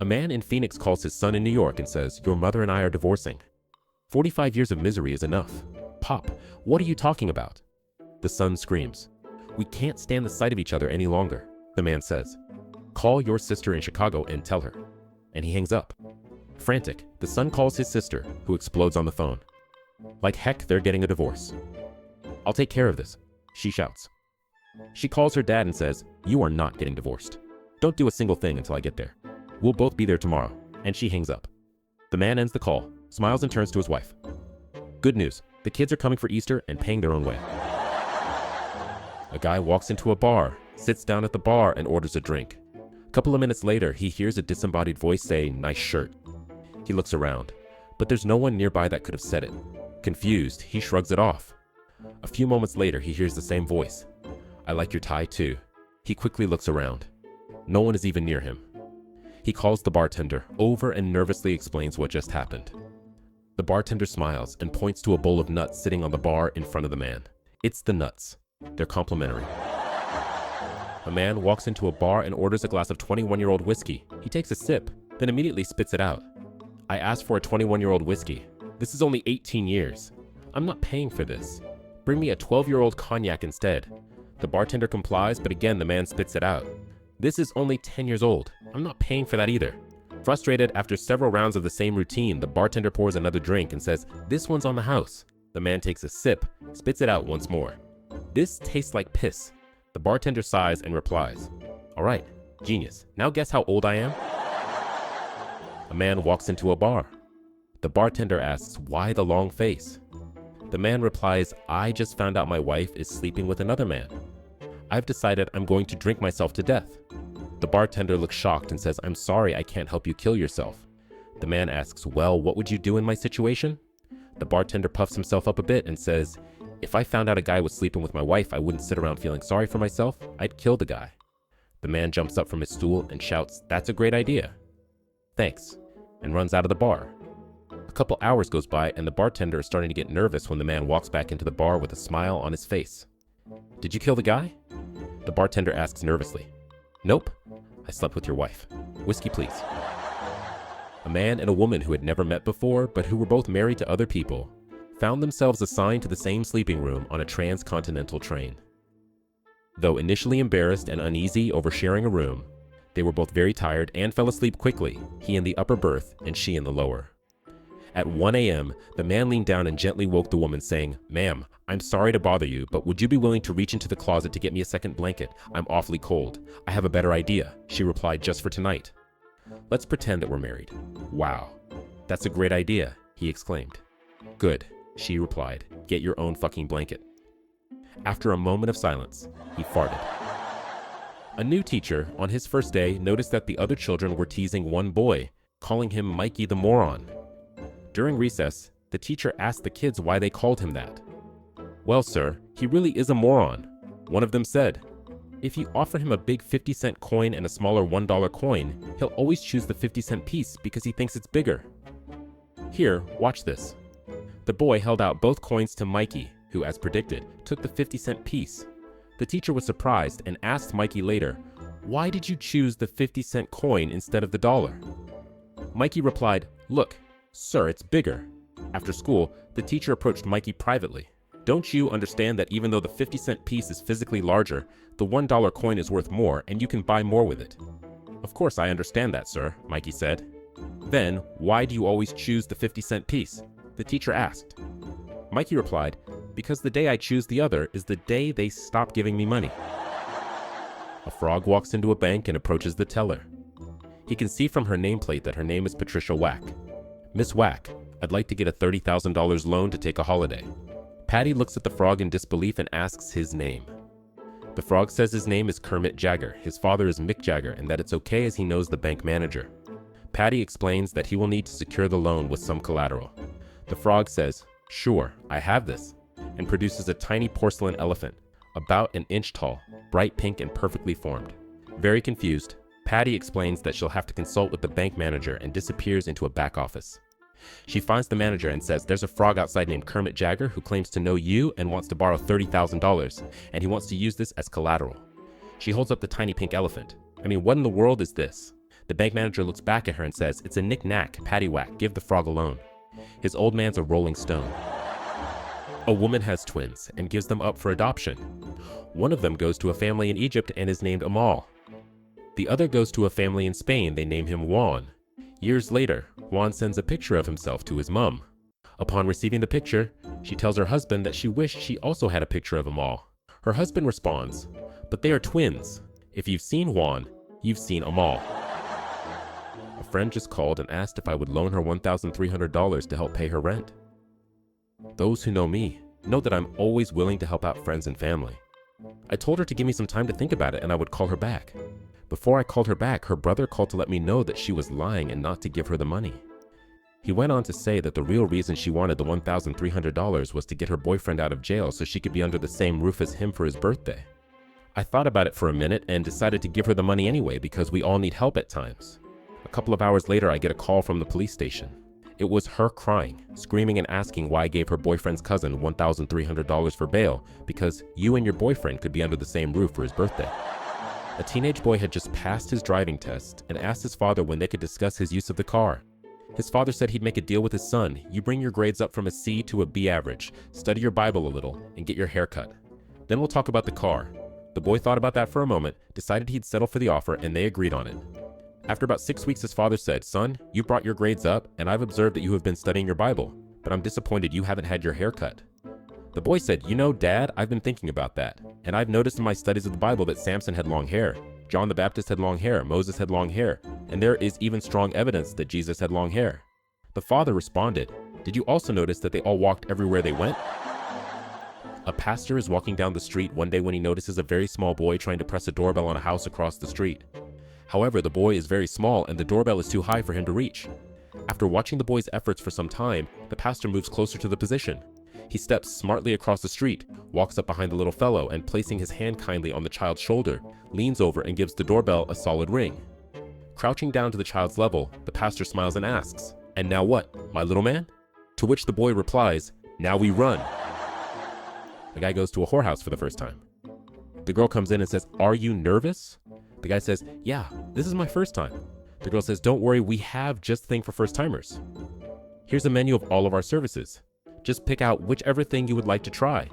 A man in Phoenix calls his son in New York and says, "Your mother and I are divorcing. 45 years of misery is enough." "Pop, what are you talking about?" The son screams. "We can't stand the sight of each other any longer." The man says, "Call your sister in Chicago and tell her." And he hangs up. Frantic, the son calls his sister, who explodes on the phone. Like heck, they're getting a divorce. "I'll take care of this," she shouts. She calls her dad and says, "You are not getting divorced. Don't do a single thing until I get there. We'll both be there tomorrow." And she hangs up. The man ends the call, smiles and turns to his wife. "Good news, the kids are coming for Easter and paying their own way." A guy walks into a bar, sits down at the bar and orders a drink. A couple of minutes later, he hears a disembodied voice say, "Nice shirt." He looks around, but there's no one nearby that could have said it. Confused, he shrugs it off. A few moments later, he hears the same voice. "I like your tie too." He quickly looks around. No one is even near him. He calls the bartender over and nervously explains what just happened. The bartender smiles and points to a bowl of nuts sitting on the bar in front of the man. It's the nuts. They're complimentary. A man walks into a bar and orders a glass of 21-year-old whiskey. He takes a sip, then immediately spits it out. "I asked for a 21-year-old whiskey. This is only 18 years. I'm not paying for this. Bring me a 12-year-old cognac instead." The bartender complies, but again the man spits it out. "This is only 10 years old. I'm not paying for that either." Frustrated, after several rounds of the same routine, the bartender pours another drink and says, "This one's on the house." The man takes a sip, spits it out once more. "This tastes like piss." The bartender sighs and replies, "All right, genius. Now guess how old I am?" A man walks into a bar. The bartender asks, "Why the long face?" The man replies, "I just found out my wife is sleeping with another man. I've decided I'm going to drink myself to death." The bartender looks shocked and says, "I'm sorry, I can't help you kill yourself." The man asks, "Well, what would you do in my situation?" The bartender puffs himself up a bit and says, "If I found out a guy was sleeping with my wife, I wouldn't sit around feeling sorry for myself. I'd kill the guy." The man jumps up from his stool and shouts, "That's a great idea. Thanks," and runs out of the bar. A couple hours goes by and the bartender is starting to get nervous when the man walks back into the bar with a smile on his face. "Did you kill the guy?" The bartender asks nervously. "Nope. I slept with your wife. Whiskey, please." A man and a woman who had never met before, but who were both married to other people, found themselves assigned to the same sleeping room on a transcontinental train. Though initially embarrassed and uneasy over sharing a room, they were both very tired and fell asleep quickly, he in the upper berth and she in the lower. At 1 a.m., the man leaned down and gently woke the woman, saying, "Ma'am, I'm sorry to bother you, but would you be willing to reach into the closet to get me a second blanket? I'm awfully cold." "I have a better idea," she replied, "just for tonight. Let's pretend that we're married." "Wow, that's a great idea," he exclaimed. "Good," she replied, "get your own fucking blanket." After a moment of silence, he farted. A new teacher, on his first day, noticed that the other children were teasing one boy, calling him Mikey the moron. During recess, the teacher asked the kids why they called him that. "Well, sir, he really is a moron," one of them said. "If you offer him a big 50-cent coin and a smaller $1 coin, he'll always choose the 50-cent piece because he thinks it's bigger. Here, watch this." The boy held out both coins to Mikey, who, as predicted, took the 50-cent piece. The teacher was surprised and asked Mikey later, "Why did you choose the 50-cent coin instead of the dollar?" Mikey replied, "Look, sir, it's bigger." After school, the teacher approached Mikey privately. "Don't you understand that even though the 50-cent piece is physically larger, the $1 coin is worth more and you can buy more with it?" "Of course I understand that, sir," Mikey said. "Then, why do you always choose the 50-cent piece?" the teacher asked. Mikey replied, "Because the day I choose the other is the day they stop giving me money." A frog walks into a bank and approaches the teller. He can see from her nameplate that her name is Patricia Whack. "Miss Whack, I'd like to get a $30,000 loan to take a holiday." Patty looks at the frog in disbelief and asks his name. The frog says his name is Kermit Jagger, his father is Mick Jagger, and that it's okay as he knows the bank manager. Patty explains that he will need to secure the loan with some collateral. The frog says, "Sure, I have this," and produces a tiny porcelain elephant, about an inch tall, bright pink and perfectly formed. Very confused, Patty explains that she'll have to consult with the bank manager and disappears into a back office. She finds the manager and says there's a frog outside named Kermit Jagger who claims to know you and wants to borrow $30,000, and he wants to use this as collateral. She holds up the tiny pink elephant. "I mean, what in the world is this?" The bank manager looks back at her and says, "It's a knick-knack, paddywhack, give the frog alone." His old man's a rolling stone. A woman has twins and gives them up for adoption. One of them goes to a family in Egypt and is named Amal. The other goes to a family in Spain, they name him Juan. Years later, Juan sends a picture of himself to his mom. Upon receiving the picture, she tells her husband that she wished she also had a picture of Amal. Her husband responds, "But they are twins. If you've seen Juan, you've seen Amal." A friend just called and asked if I would loan her $1,300 to help pay her rent. Those who know me know that I'm always willing to help out friends and family. I told her to give me some time to think about it and I would call her back. Before I called her back, her brother called to let me know that she was lying and not to give her the money. He went on to say that the real reason she wanted the $1,300 was to get her boyfriend out of jail so she could be under the same roof as him for his birthday. I thought about it for a minute and decided to give her the money anyway because we all need help at times. A couple of hours later, I get a call from the police station. It was her crying, screaming and asking why I gave her boyfriend's cousin $1,300 for bail because you and your boyfriend could be under the same roof for his birthday. A teenage boy had just passed his driving test and asked his father when they could discuss his use of the car. His father said he'd make a deal with his son. You bring your grades up from a C to a B average, study your Bible a little, and get your hair cut. Then we'll talk about the car. The boy thought about that for a moment, decided he'd settle for the offer, and they agreed on it. After about 6 weeks, his father said, "Son, you brought your grades up, and I've observed that you have been studying your Bible, but I'm disappointed you haven't had your hair cut." The boy said, "You know, Dad, I've been thinking about that, and I've noticed in my studies of the Bible that Samson had long hair, John the Baptist had long hair, Moses had long hair, and there is even strong evidence that Jesus had long hair." The father responded, "Did you also notice that they all walked everywhere they went?" A pastor is walking down the street one day when he notices a very small boy trying to press a doorbell on a house across the street. However, the boy is very small and the doorbell is too high for him to reach. After watching the boy's efforts for some time, the pastor moves closer to the position. He steps smartly across the street, walks up behind the little fellow, and placing his hand kindly on the child's shoulder, leans over and gives the doorbell a solid ring. Crouching down to the child's level, the pastor smiles and asks, "And now what, my little man?" To which the boy replies, "Now we run." The guy goes to a whorehouse for the first time. The girl comes in and says, "Are you nervous?" The guy says, "Yeah, this is my first time." The girl says, "Don't worry, we have just the thing for first timers. Here's a menu of all of our services. Just pick out whichever thing you would like to try."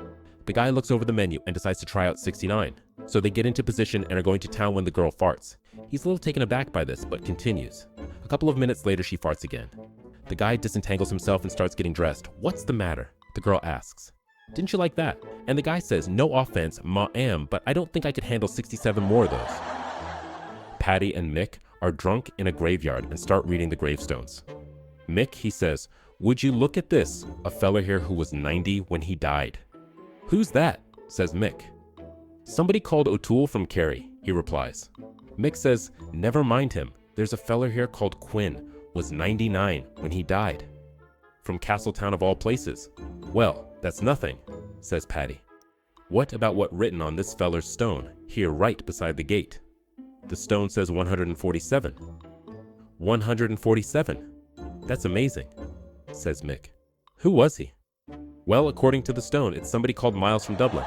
The guy looks over the menu and decides to try out 69. So they get into position and are going to town when the girl farts. He's a little taken aback by this, but continues. A couple of minutes later, she farts again. The guy disentangles himself and starts getting dressed. "What's the matter?" The girl asks. "Didn't you like that?" And the guy says, "No offense, ma-am, but I don't think I could handle 67 more of those." Patty and Mick are drunk in a graveyard and start reading the gravestones. Mick, he says, "Would you look at this? A fella here who was 90 when he died." "Who's that?" says Mick. "Somebody called O'Toole from Kerry," he replies. Mick says, "Never mind him. There's a fella here called Quinn, was 99 when he died. From Castletown of all places." "Well, that's nothing," says Patty. "What about what written on this feller's stone, here right beside the gate?" The stone says 147. 147. That's amazing, says Mick. "Who was he?" "Well, according to the stone, it's somebody called Miles from Dublin."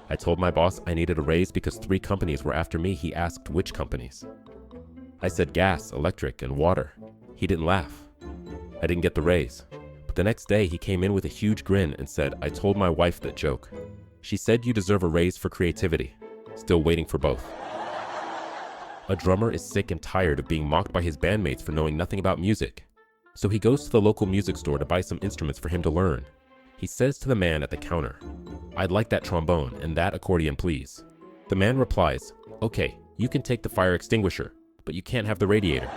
I told my boss I needed a raise because 3 companies were after me. He asked which companies. I said gas, electric, and water. He didn't laugh. I didn't get the raise. But the next day he came in with a huge grin and said, "I told my wife that joke. She said you deserve a raise for creativity." Still waiting for both. A drummer is sick and tired of being mocked by his bandmates for knowing nothing about music. So he goes to the local music store to buy some instruments for him to learn. He says to the man at the counter, "I'd like that trombone and that accordion, please." The man replies, "Okay, you can take the fire extinguisher, but you can't have the radiator."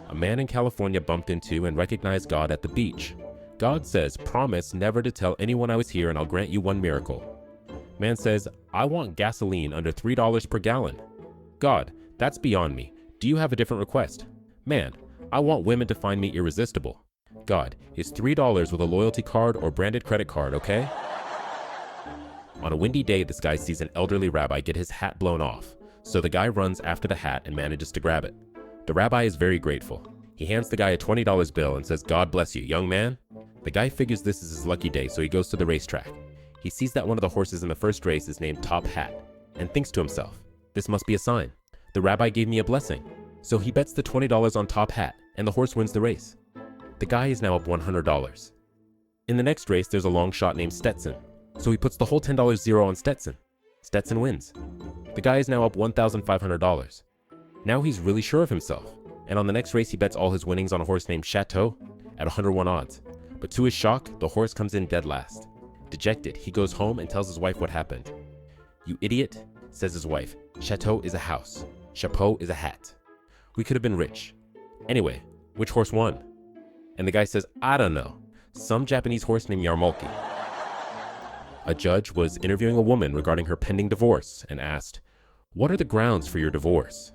A man in California bumped into and recognized God at the beach. God says, "Promise never to tell anyone I was here and I'll grant you one miracle." Man says, "I want gasoline under $3 per gallon." God, "That's beyond me. Do you have a different request?" Man, "I want women to find me irresistible." God, "Is $3 with a loyalty card or branded credit card, okay?" On a windy day, this guy sees an elderly rabbi get his hat blown off. So the guy runs after the hat and manages to grab it. The rabbi is very grateful. He hands the guy a $20 bill and says, "God bless you, young man." The guy figures this is his lucky day, so he goes to the racetrack. He sees that one of the horses in the first race is named Top Hat and thinks to himself, "This must be a sign." The rabbi gave me a blessing. So he bets the $20 on top hat, and the horse wins the race. The guy is now up $100. In the next race, there's a long shot named Stetson. So he puts the whole $10 zero on Stetson. Stetson wins. The guy is now up $1,500. Now he's really sure of himself. And on the next race, he bets all his winnings on a horse named Chateau at 101 odds. But to his shock, the horse comes in dead last. Dejected, he goes home and tells his wife what happened. "You idiot," says his wife. "Chateau is a house. Chapeau is a hat. We could have been rich. Anyway, which horse won?" And the guy says, "I don't know. Some Japanese horse named Yarmulke." A judge was interviewing a woman regarding her pending divorce and asked, "What are the grounds for your divorce?"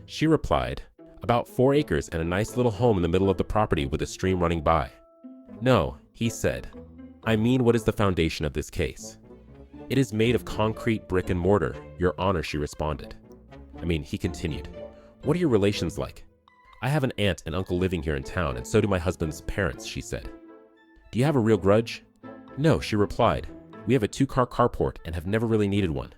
She replied, "About 4 acres and a nice little home in the middle of the property with a stream running by." "No," he said. "I mean, what is the foundation of this case?" "It is made of concrete, brick, and mortar, Your Honor," she responded. He continued, "What are your relations like?" "I have an aunt and uncle living here in town, and so do my husband's parents," she said. "Do you have a real grudge?" "No," she replied. "We have a 2-car carport and have never really needed one."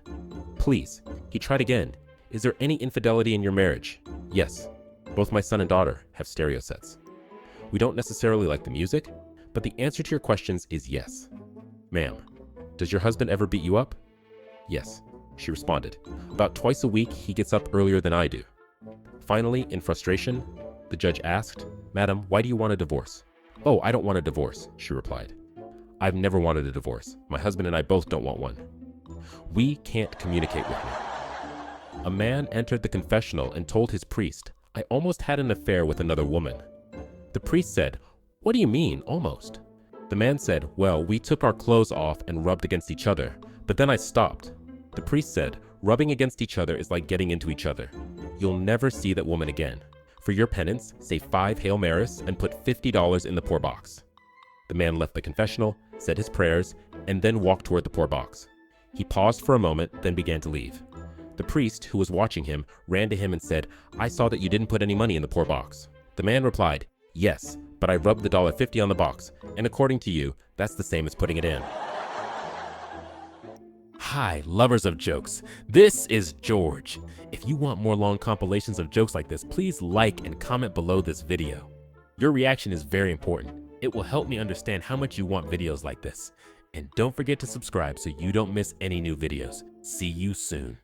"Please," he tried again. "Is there any infidelity in your marriage?" "Yes. Both my son and daughter have stereo sets." "We don't necessarily like the music, but the answer to your questions is yes." "Ma'am, does your husband ever beat you up?" "Yes," she responded. "About twice a week, he gets up earlier than I do." Finally, in frustration, the judge asked, "Madam, why do you want a divorce?" "Oh, I don't want a divorce," she replied. "I've never wanted a divorce. My husband and I both don't want one." "We can't communicate with me." A man entered the confessional and told his priest, "I almost had an affair with another woman." The priest said, "What do you mean, almost?" The man said, "Well, we took our clothes off and rubbed against each other, but then I stopped." The priest said, "Rubbing against each other is like getting into each other. You'll never see that woman again. For your penance, say 5 Hail Marys and put $50 in the poor box." The man left the confessional, said his prayers, and then walked toward the poor box. He paused for a moment, then began to leave. The priest, who was watching him, ran to him and said, "I saw that you didn't put any money in the poor box." The man replied, "Yes, but I rubbed the $1.50 on the box, and according to you, that's the same as putting it in." Hi, lovers of jokes. This is George. If you want more long compilations of jokes like this, please like and comment below this video. Your reaction is very important. It will help me understand how much you want videos like this. And don't forget to subscribe so you don't miss any new videos. See you soon.